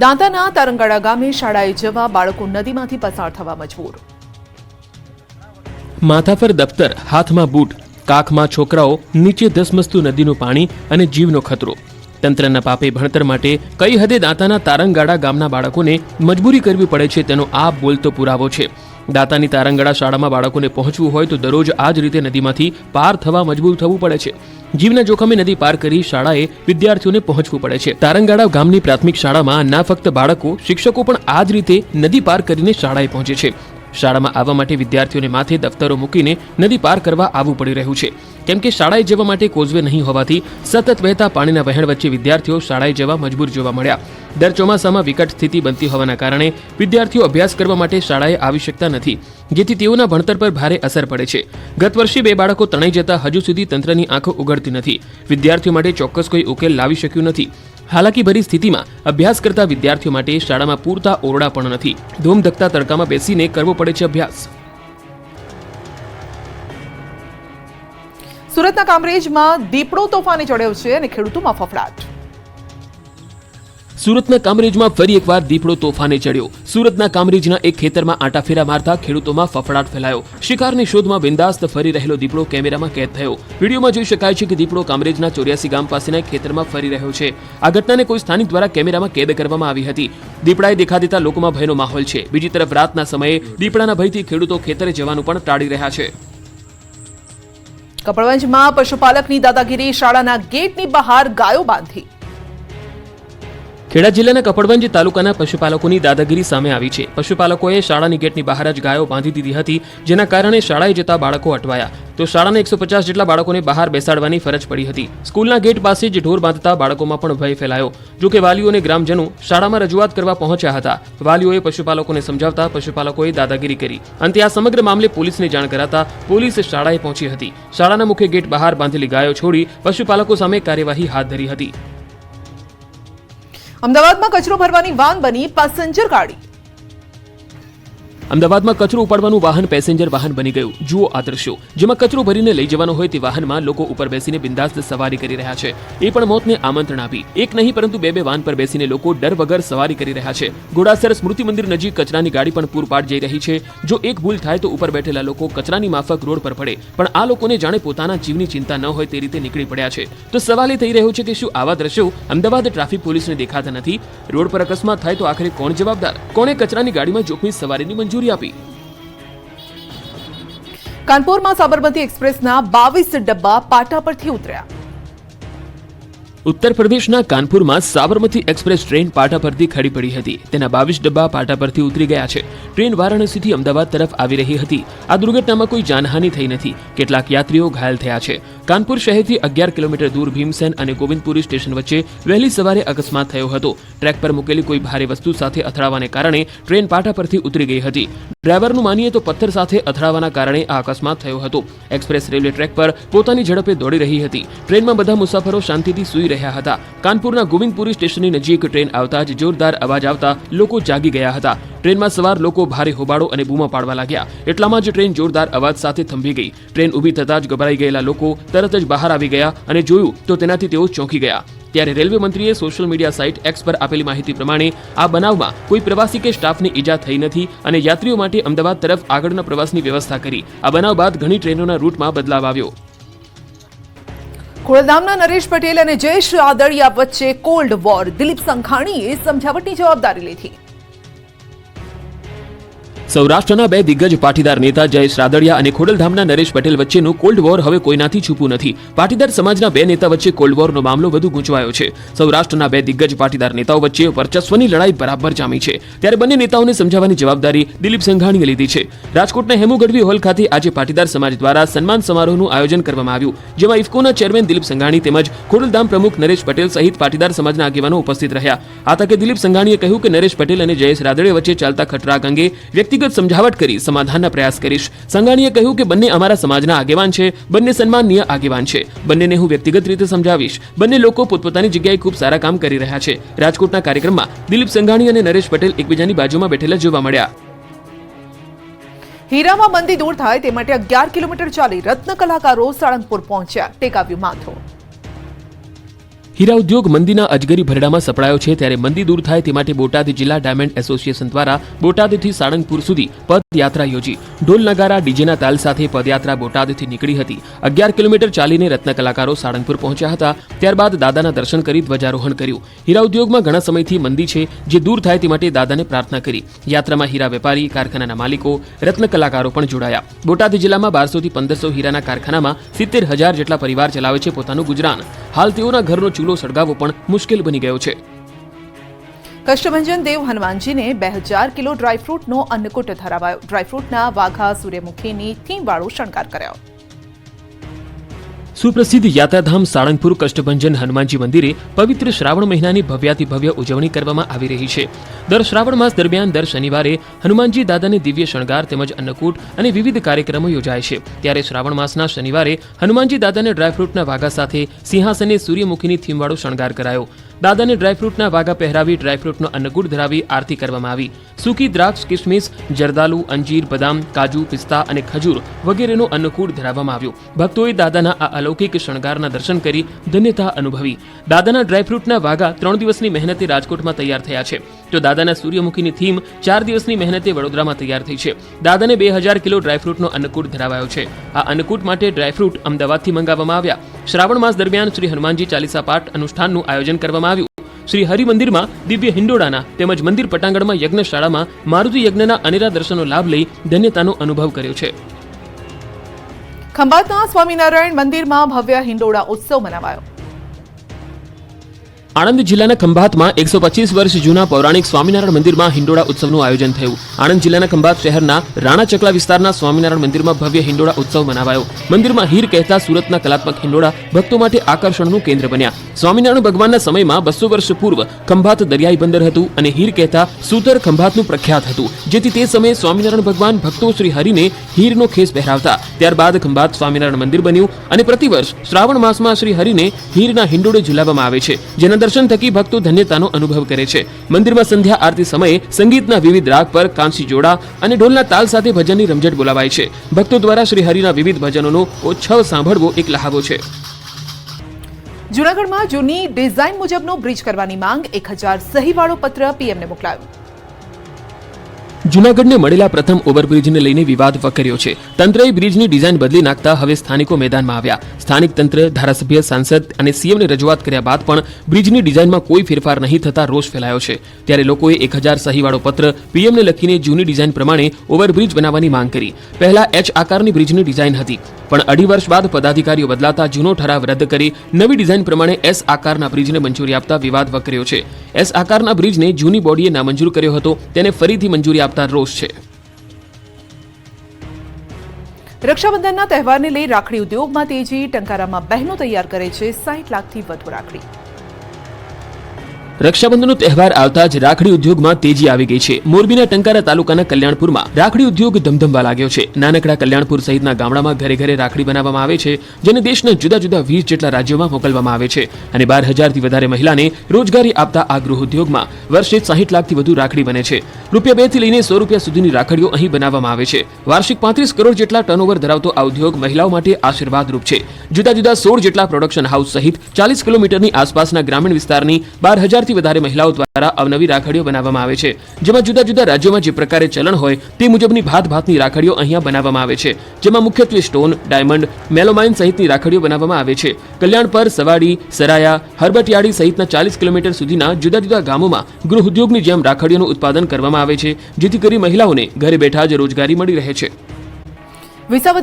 દાંતાના તારંગાડા ગામે શાળાએ જવા બાળકો નદીમાંથી પસાર થવા મજબૂર. માથા પર દફતર, હાથમાં બૂટ, કાખમાં છોકરાઓ, નીચે ધસમસતું નદીનું પાણી અને જીવનો ખતરો. તંત્રના પાપે ભણતર માટે કઈ હદે દાંતાના તારંગાડા ગામના બાળકોને મજબૂરી કરવી પડે છે તેનો આ બોલતો પુરાવો છે. દાંતાની તારંગાડા શાળામાં બાળકોને પહોંચવું હોય તો દરરોજ આ જ રીતે નદીમાંથી પાર થવા મજબૂર થવું પડે છે. જીવના જોખમે નદી પાર કરી શાળાએ વિદ્યાર્થીઓને પહોંચવું પડે છે. તારંગાડા ગામની પ્રાથમિક શાળામાં ના ફક્ત બાળકો, શિક્ષકો પણ આ જ રીતે નદી પાર કરીને શાળાએ પહોંચે છે. શાળામાં આવવા માટે વિદ્યાર્થીઓને માથે દફતરો મૂકીને નદી પાર કરવા આવવું પડી રહ્યું છે, કેમ કે શાળાએ જવા માટે કોઝવે નહીં હોવાથી સતત વહેતા પાણીના વહેણ વચ્ચે વિદ્યાર્થીઓ શાળાએ જવા મજબૂર જોવા મળ્યા. દર ચોમાસામાં વિકટ સ્થિતિ બનતી હોવાના કારણે વિદ્યાર્થીઓ અભ્યાસ કરવા માટે શાળાએ આવી શકતા નથી, જેથી તેઓના ભણતર પર ભારે અસર પડે છે. ગત વર્ષે 2 બાળકો તણાઈ જતા હજુ સુધી તંત્રની આંખો ઉઘડતી નથી. વિદ્યાર્થીઓ માટે ચોક્કસ કોઈ ઉકેલ લાવી શક્યું નથી. હાલાકી ભરી સ્થિતિમાં અભ્યાસ કરતા વિદ્યાર્થીઓ માટે શાળામાં પૂરતા ઓરડા પણ નથી. ધૂમધકતા તડકામાં બેસીને કરવો પડે છે અભ્યાસ. સુરતના કામરેજમાં દીપડો તોફાને ચડ્યો છે અને ખેડૂતોમાં ફફડાટ. સુરતના કામરેજમાં ફરી એકવાર દીપડો તોફાને ચડ્યો. સુરતના કામરેજના એક ખેતરમાં આંટાફેરા મારતા ખેડૂતોમાં ફફડાટ ફેલાયો. શિકારની શોધમાં બિંદાસ્ત ફરી રહેલો દીપડો કેમેરામાં કેદ થયો. વિડીયોમાં જોઈ શકાય છે કે દીપડો કામરેજના 84 ગામ પાસેના એક ખેતરમાં ફરી રહ્યો છે. આ ઘટનાને કોઈ સ્થાનિક દ્વારા કેમેરામાં કેદ કરવામાં આવી હતી. દીપડાએ દેખા દેતા લોકોમાં ભયનો માહોલ છે. બીજી તરફ રાતના સમયે દીપડાના ભયથી ખેડૂતો ખેતરે જવાનું પણ ટાળી રહ્યા છે. કપડવંજમાં પશુપાલકની દાદાગીરી, શાળાના ગેટની બહાર ગાયો બાંધી. ખેડા જિલ્લાના કપડવંજ તાલુકાના પશુપાલકોની દાદાગીરી સામે આવી છે. પશુપાલકોએ શાળાની ગેટની બહાર જ ગાયો બાંધી દીધી હતી, જેના કારણે શાળાએ જતા બાળકો અટવાયા તો શાળાના 150 જેટલા બાળકોને બહાર બેસાડવાની ફરજ પડી હતી. સ્કૂલના ગેટ પાસે જ ઢોર બાંધતા બાળકોમાં પણ ભય ફેલાયો. જોકે વાલીઓ અને ગ્રામજનો શાળામાં રજૂઆત કરવા પહોંચ્યા હતા. વાલીઓએ પશુપાલકોને સમજાવતા પશુપાલકોએ દાદાગીરી કરી. અંતે આ સમગ્ર મામલે પોલીસને જાણ કરાતા પોલીસ શાળાએ પહોંચી હતી. શાળાના મુખ્ય ગેટ બહાર બાંધેલી ગાયો છોડી પશુપાલકો સામે કાર્યવાહી હાથ ધરી હતી. અમદાવાદમાં કચરો ભરવાની વાન બની પેસેન્જર ગાડી. અમદાવાદમાં કચરો ઉપાડવાનું વાહન પેસેન્જર વાહન બની ગયું. જુઓ આ દ્રશ્યો, જેમાં કચરો ભરીને લઈ જવાનો હોય તે વાહનમાં લોકો ઉપર બેસીને બિંદાસ્ત સવારી કરી રહ્યા છે. એ પણ મોતને આમંત્રણ આપી. એક નહીં પરંતુ 2 વાન પર બેસીને લોકો ડર વગર સવારી કરી રહ્યા છે. ઘોડાસર સ્મૃતિ મંદિર નજીક કચરાની ગાડી પણ પૂરપાટ જઈ રહી છે. જો એક ભૂલ થાય તો ઉપર બેઠેલા લોકો કચરાની માફક રોડ પર પડે, પણ આ લોકોને જાણે પોતાના જીવની ચિંતા ન હોય તે રીતે નીકળી પડ્યા છે. તો સવાલ એ થઈ રહ્યો છે કે શું આવા દ્રશ્યો અમદાવાદ ટ્રાફિક પોલીસને દેખાતા નથી? રોડ પર અકસ્માત થાય તો આખરે કોણ જવાબદાર? કોણે કચરાની ગાડીમાં જોખમી સવારીની મંજૂરી આપી? કાનપુરમાં સાબરમતી એક્સપ્રેસના 22 ડબ્બા પાટા પરથી ઉતર્યા. ઉત્તર પ્રદેશના કાનપુરમાં સાબરમતી એક્સપ્રેસ ટ્રેન પાટા પરથી ખડી પડી હતી. તેના 22 ડબ્બા પાટા પરથી ઉતરી ગયા છે. ટ્રેન વારાણસીથી અમદાવાદ તરફ આવી રહી હતી. આ દુર્ઘટનામાં કોઈ જાનહાનિ થઈ નથી. કેટલાક યાત્રીઓ ઘાયલ થયા છે. કાનપુર શહેરથી 11 કિલોમીટર દૂર ભીમસેન અને ગોવિંદપુરી સ્ટેશન વચ્ચે વહેલી સવારે અકસ્માત થયો હતો. ટ્રેક પર મૂકેલી કોઈ ભારે વસ્તુ સાથે અથડાવાને કારણે ટ્રેન પાટા પરથી ઉતરી ગઈ હતી. ડ્રાઈવરનું માનીએ તો પથ્થર સાથે અથડાવાના કારણે આ અકસ્માત થયો હતો. એક્સપ્રેસ રેલવે ટ્રેક પર પોતાની ઝડપે દોડી રહી હતી. ટ્રેનમાં બધા મુસાફરો શાંતિથી સૂઈ રહ્યા હતા. કાનપુરના ગોવિંદપુરી સ્ટેશનની નજીક ટ્રેન આવતા જ જોરદાર અવાજ આવતા લોકો જાગી ગયા હતા. ટ્રેનમાં સવાર લોકો ભારે હોબાળો અને બૂમો પાડવા લાગ્યા. એટલામાં જ ટ્રેન જોરદાર અવાજ સાથે થંભી ગઈ. ટ્રેન ઊભી થતા જ ગભરાઈ ગયેલા લોકો તરત જ બહાર આવી ગયા અને જોયું તો તેનાથી તેઓ ચોંકી ગયા. ત્યારે રેલવે મંત્રીએ સોશિયલ મીડિયા સાઇટ એક્સ પર આપેલી માહિતી પ્રમાણે આ બનાવમાં કોઈ પ્રવાસી કે સ્ટાફને ઈજા થઈ નથી અને યાત્રીઓ માટે અમદાવાદ તરફ આગળના પ્રવાસની વ્યવસ્થા કરી. આ બનાવ બાદ ઘણી ટ્રેનોના રૂટમાં બદલાવ આવ્યો. ખોડલધામના નરેશ પટેલ અને જયેશ રાદડિયા વચ્ચે કોલ્ડ વોર. દિલીપ સંઘાણીએ સમજાવટની જવાબદારી લીધી. સૌરાષ્ટ્રના 2 દિગ્ગજ પાટીદાર નેતા જયેશ રાદડિયા અને ખોડલધામના નરેશ પટેલ વચ્ચેનું કોલ્ડ વોર હવે કોઈનાથી છૂપું નથી. પાટીદાર સમાજના 2 નેતા વચ્ચે કોલ્ડ વોરનો મામલો વધુ ગૂંચવાયો છે. સૌરાષ્ટ્રના 2 દિગ્ગજ પાટીદાર નેતાઓ વચ્ચે વર્ચસ્વની લડાઈ બરાબર જામી છે. ત્યારે બંને નેતાઓને સમજાવવાની જવાબદારી દિલીપ સંઘાણીએ લીધી છે. રાજકોટના હેમુ ગઢવી હોલ ખાતે આજે પાટીદાર સમાજ દ્વારા સન્માન સમારોહનું આયોજન કરવામાં આવ્યું, જેમાં ઇફકોના ચેરમેન દિલીપ સંઘાણી તેમજ ખોડલધામ પ્રમુખ નરેશ પટેલ સહિત પાટીદાર સમાજના આગેવાનો ઉપસ્થિત રહ્યા. આ તકે દિલીપ સંઘાણીએ કહ્યું કે નરેશ પટેલ અને જયેશ રાદડિયા વચ્ચે ચાલતા ખટરાગ અંગે વ્યક્તિગત સમજાવટ કરી સમાધાનના પ્રયાસ કરીશ. સંઘાણીએ કહ્યું કે બંને અમારા સમાજના આગેવાન છે, બંને સન્માનનીય આગેવાન છે, બંનેને હું વ્યક્તિગત રીતે સમજાવીશ. બંને લોકો પોતપોતાની જગ્યાએ ખૂબ સારા કામ કરી રહ્યા છે. રાજકોટના કાર્યક્રમમાં દિલીપ સંઘાણી અને નરેશ પટેલ એકબીજાની બાજુમાં બેઠેલા જોવા મળ્યા. હીરામાં મંદી દૂર થાય તે માટે 11 કિલોમીટર ચાલી રત્ન કલાકારો સાળંગપુર પહોંચ્યા. ટેકાવ્યું માથું. હીરા ઉદ્યોગ મંદીના અજગરી ભરડામાં સપડાયો છે, ત્યારે મંદી દૂર થાય તે માટે બોટાદ જિલ્લા ડાયમંડ એસોસિએશન દ્વારા બોટાદથી સાળંગપુર સુધી પદયાત્રા યોજી ઢોલ નગારા ડીજેના તાલ સાથે પદયાત્રા બોટાદથી નીકળી હતી. 11 કિલોમીટર ચાલીને રત્ન કલાકારો સાળંગપુર પહોંચ્યા હતા. ત્યારબાદ દાદાના દર્શન કરી ધ્વજારોહણ કર્યું. હીરા ઉદ્યોગમાં ઘણા સમયથી મંદી છે, જે દૂર થાય તે માટે દાદાને પ્રાર્થના કરી. યાત્રામાં હીરા વેપારી, કારખાનાના માલિકો, રત્ન કલાકારો પણ જોડાયા. બોટાદ જિલ્લામાં 1200 થી 1500 હીરાના કારખાનામાં 70,000 જેટલા પરિવાર ચલાવે છે પોતાનું ગુજરાન. હાલ તેઓના ઘરનો ચૂલો સળગાવવો પણ મુશ્કેલ બની ગયો છે. કષ્ટભંજન દેવ હનુમાનજીને 2000 કિલો ડ્રાયફ્રૂટનો અન્નકૂટ ધરાવાયો. ડ્રાયફ્રૂટના વાઘા સૂર્યમુખીની થીમવાળો શણગાર કર્યો. સુપ્રસિદ્ધ યાત્રાધામ સાળંગપુર કષ્ટભંજન હનુમાનજી મંદિરે પવિત્ર શ્રાવણ મહિનાની ભવ્યાતિ ભવ્ય ઉજવણી કરવામાં આવી રહી છે. દર શ્રાવણ માસ દરમિયાન દર શનિવારે હનુમાનજી દાદાને દિવ્ય શણગાર તેમજ અન્નકૂટ અને વિવિધ કાર્યક્રમો યોજાય છે. ત્યારે શ્રાવણ માસના શનિવારે હનુમાનજી દાદાને ડ્રાયફ્રૂટના વાઘા સાથે સિંહાસને સૂર્યમુખીની થીમવાળો શણગાર કરાયો. દાદાને ડ્રાયફ્રૂટના વાઘા પહેરાવી ડ્રાયફ્રૂટનો અન્નકૂટ ધરાવી આરતી કરવામાં આવી. સૂકી દ્રાક્ષ, કિસમિસ, જરદાલુ, અંજીર, બદામ, કાજુ, પિસ્તા અને ખજૂર વગેરેનો અન્નકૂટ ધરાવવામાં આવ્યો. ભક્તોએ દાદાના આ અલૌકિક શણગારના દર્શન કરી ધન્યતા અનુભવી. દાદાના ડ્રાયફ્રૂટના વાઘા 3 દિવસની મહેનતે રાજકોટમાં તૈયાર થયા છે, તો દાદાના સૂર્યમુખીની થીમ 4 દિવસની મહેનતે વડોદરામાં તૈયાર થઈ છે. દાદાને 2000 કિલો ડ્રાયફ્રૂટનો અન્નકૂટ ધરાવાયો છે. આ અન્નકૂટ માટે ડ્રાયફ્રૂટ અમદાવાદથી મંગાવવામાં આવ્યા. શ્રાવણ માસ દરમિયાન શ્રી હનુમાનજી ચાલીસા પાઠ અનુષ્ઠાનનું આયોજન કરવામાં આવ્યું. શ્રી હરિ મંદિરમાં દિવ્ય હિંડોળાના તેમજ મંદિર પટાંગણમાં યજ્ઞશાળામાં મારુતિ યજ્ઞના અનેરા દર્શનનો લાભ લઈ ધન્યતાનો અનુભવ કર્યો છે. ખંભાતના સ્વામિનારાયણ મંદિરમાં ભવ્ય હિંડોળા ઉત્સવ મનાવાયો. આણંદ જિલ્લાના ખંભાતમાં 125 વર્ષ જૂના પૌરાણિક સ્વામિનારાયણ મંદિરમાં હિંડોળા ઉત્સવનું આયોજન થયું. આણંદ જિલ્લાના ખંભાત શહેરના રાણા ચકલા વિસ્તારના સ્વામિનારાયણ મંદિરમાં ભવ્ય હિંડોળા ઉત્સવ મનાવાયો. મંદિરમાં હીર કહેતા સુરતના કલાત્મક હિંડોળા ભક્તો માટે આકર્ષણનું કેન્દ્ર બન્યા. સ્વામિનારાયણ ભગવાનના સમયમાં 200 વર્ષ પૂર્વ ખંભાત દરિયાઈ બંદર હતું અને હીર કહેતા સૂતર ખંભાતનું પ્રખ્યાત હતું, જેથી તે સમયે સ્વામિનારાયણ ભગવાન ભક્તો શ્રી હરિને હીરનો ખેસ પહેરાવતા. ત્યારબાદ ખંભાત સ્વામિનારાયણ મંદિર બન્યું અને પ્રતિવર્ષ શ્રાવણ માસમાં શ્રી હરિને હીરના હિંડોળે ઝુલાવવામાં આવે છે, જેના દર્શન થકી ભક્તો ધન્યતાનો અનુભવ કરે છે. મંદિરમાં સંધ્યા આરતી સમયે સંગીતના વિવિધ રાગ પર કાંસી જોડા અને ઢોલના તાલ સાથે ભજનની રમઝટ બોલાવાય છે. ભક્તો દ્વારા શ્રી હરિના વિવિધ ભજનોનો ઉત્સવ સાંભળવો એક લહાવો છે. જૂનાગઢમાં જૂની ડિઝાઇન મુજબનો બ્રિજ કરવાની માંગ 1000 સહીવાળો પત્ર પીએમને મોકલાયો. જૂનાગઢને મળેલા પ્રથમ ઓવરબ્રિજને લઈને વિવાદ વકર્યો છે. તંત્રએ બ્રિજની ડિઝાઇન બદલી નાખતા હવે સ્થાનિકો મેદાનમાં આવ્યા. સ્થાનિક તંત્ર, ધારાસભ્ય, સાંસદ અને સીએમને રજૂઆત કર્યા બાદ પણ બ્રિજની ડિઝાઇનમાં કોઈ ફેરફાર નહીં થતા રોષ ફેલાયો છે. ત્યારે લોકોએ 1000 સહીવાળો પત્ર પીએમને લખીને જૂની ડિઝાઇન પ્રમાણે ઓવરબ્રિજ બનાવવાની માંગ કરી. પહેલા એચ આકારની બ્રિજની ડિઝાઇન હતી, પણ 2.5 વર્ષ બાદ પદાધિકારીઓ બદલાતા જૂનો ઠરાવ રદ કરી નવી ડિઝાઇન પ્રમાણે એસ આકારના બ્રિજને મંજૂરી આપતા વિવાદ વકર્યો છે. એસ આકારના બ્રિજને જૂની બોડીએ નામંજૂર કર્યો હતો, તેને ફરીથી મંજૂરી આપતા રોષ છે. રક્ષાબંધનના તહેવારને લઈ રાખડી ઉદ્યોગમાં તેજી. ટંકારામાં બહેનો તૈયાર કરે છે 60 લાખથી વધુ રાખડી. રક્ષાબંધનનો તહેવાર આવતા જ રાખડી ઉદ્યોગમાં તેજી આવી ગઈ છે. મોરબીના ટંકારા તાલુકાના કલ્યાણપુરમાં રાખડી ઉદ્યોગ ધમધમવા લાગ્યો છે. નાનકડા કલ્યાણપુર સહિતના ગામડામાં ઘરે ઘરે રાખડી બનાવવામાં આવે છે, જેને દેશના જુદા જુદા 20 જેટલા રાજ્યોમાં મોકલવામાં આવે છે અને 12,000થી વધારે મહિલાને રોજગારી આપતા આ ગૃહ ઉદ્યોગમાં વર્ષે 60 લાખથી વધુ રાખડી બને છે. ₹2 થી લઈને ₹100 સુધીની રાખડીઓ અહીં બનાવવામાં આવે છે. વાર્ષિક 35 કરોડ જેટલા ટર્નઓવર ધરાવતો આ ઉદ્યોગ મહિલાઓ માટે આશીર્વાદરૂપ છે. જુદા જુદા 16 જેટલા પ્રોડક્શન હાઉસ સહિત 40 કિલોમીટરની આસપાસના ગ્રામીણ વિસ્તારની 12,000થી વધારે મહિલાઓ દ્વારા અવનવી રાખડીઓ બનાવવામાં આવે છે, જેમાં જુદા જુદા રાજ્યોમાં જે પ્રકારે ચલણ હોય તે મુજબની ભાતભાતની રાખડીઓ અહીંયા બનાવવામાં આવે છે, જેમાં મુખ્યત્વે સ્ટોન, ડાયમંડ, મેલોમાઇન સહિતની રાખડીઓ બનાવવામાં આવે છે. કલ્યાણ પર, સવાડી, સરાયા, હરબટિયાળી સહિતના 40 કિલોમીટર સુધીના જુદા જુદા ગામોમાં ગૃહ ઉદ્યોગની જેમ રાખડીઓનું ઉત્પાદન કરવામાં આવે છે, જેથી કરી મહિલાઓને ઘરે બેઠા જ રોજગારી મળી રહે છે.